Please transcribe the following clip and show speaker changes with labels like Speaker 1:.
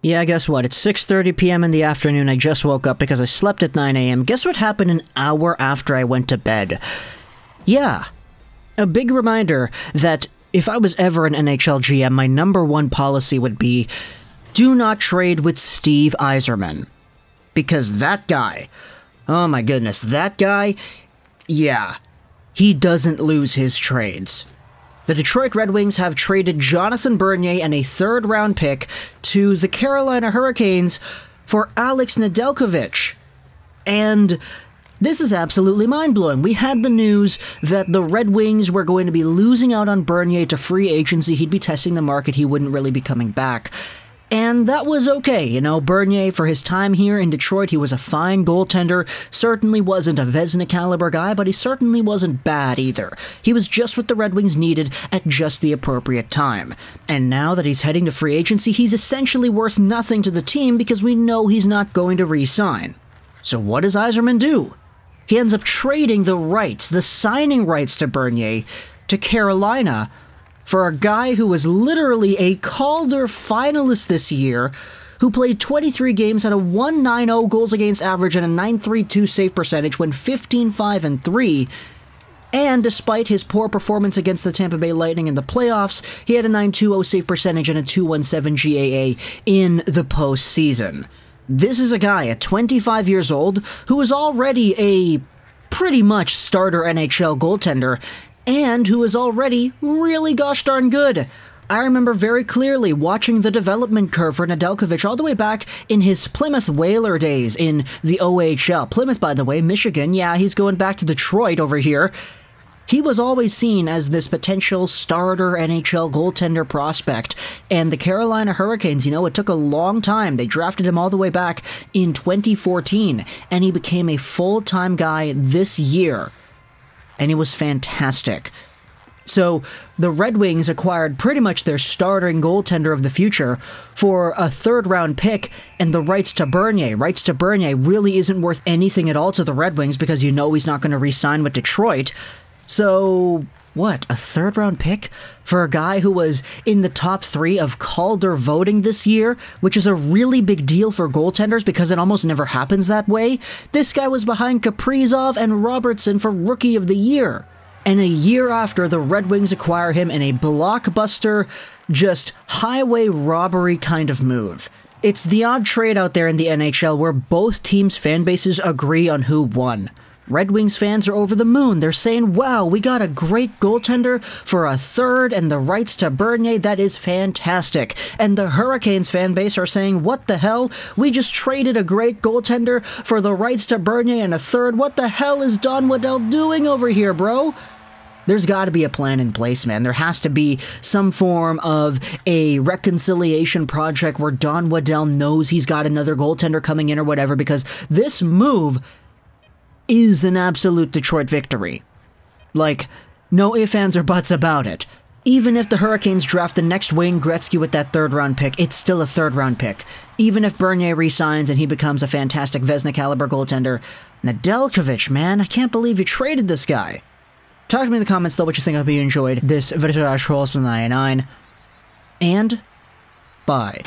Speaker 1: Yeah, guess what? It's 6:30 p.m. in the afternoon. I just woke up because I slept at 9 a.m. Guess what happened an hour after I went to bed? Yeah. A big reminder that if I was ever an NHL GM, my #1 policy would be, do not trade with Steve Yzerman. Because that guy, oh my goodness, that guy, yeah, he doesn't lose his trades. The Detroit Red Wings have traded Jonathan Bernier and a third-round pick to the Carolina Hurricanes for Alex Nedeljkovic. And this is absolutely mind-blowing. We had the news that the Red Wings were going to be losing out on Bernier to free agency. He'd be testing the market. He wouldn't really be coming back. And that was okay, you know, Bernier, for his time here in Detroit, he was a fine goaltender, certainly wasn't a Vezina caliber guy, but he certainly wasn't bad either. He was just what the Red Wings needed at just the appropriate time. And now that he's heading to free agency, he's essentially worth nothing to the team because we know he's not going to re-sign. So what does Yzerman do? He ends up trading the rights, the signing rights to Bernier, to Carolina, for a guy who was literally a Calder finalist this year, who played 23 games, had a .190 goals against average and a .932 save percentage, went 15-5-3, and despite his poor performance against the Tampa Bay Lightning in the playoffs, he had a .920 save percentage and a .217 GAA in the postseason. This is a guy at 25 years old who is already a pretty much starter NHL goaltender, and who is already really gosh darn good. I remember very clearly watching the development curve for Nedeljkovic all the way back in his Plymouth Whaler days in the OHL. Plymouth, by the way, Michigan, yeah, he's going back to Detroit over here. He was always seen as this potential starter NHL goaltender prospect, and the Carolina Hurricanes, you know, it took a long time. They drafted him all the way back in 2014, and he became a full-time guy this year. And he was fantastic. So the Red Wings acquired pretty much their starting goaltender of the future for a third-round pick and the rights to Bernier. Rights to Bernier really isn't worth anything at all to the Red Wings because you know he's not going to re-sign with Detroit. So, what, a third-round pick for a guy who was in the top 3 of Calder voting this year, which is a really big deal for goaltenders because it almost never happens that way? This guy was behind Kaprizov and Robertson for Rookie of the Year. And a year after, the Red Wings acquire him in a blockbuster, just highway robbery kind of move. It's the odd trade out there in the NHL where both teams' fan bases agree on who won. Red Wings fans are over the moon. They're saying, wow, we got a great goaltender for a third and the rights to Bernier. That is fantastic. And the Hurricanes fan base are saying, what the hell? We just traded a great goaltender for the rights to Bernier and a third. What the hell is Don Waddell doing over here, bro? There's got to be a plan in place, man. There has to be some form of a reconciliation project where Don Waddell knows he's got another goaltender coming in or whatever, because this move is an absolute Detroit victory. Like, no ifs, ands, or buts about it. Even if the Hurricanes draft the next Wayne Gretzky with that third-round pick, it's still a third-round pick. Even if Bernier resigns and he becomes a fantastic Vezina-caliber goaltender, Nedeljkovic, man, I can't believe you traded this guy. Talk to me in the comments, though, what you think. I hope you enjoyed this video. And bye.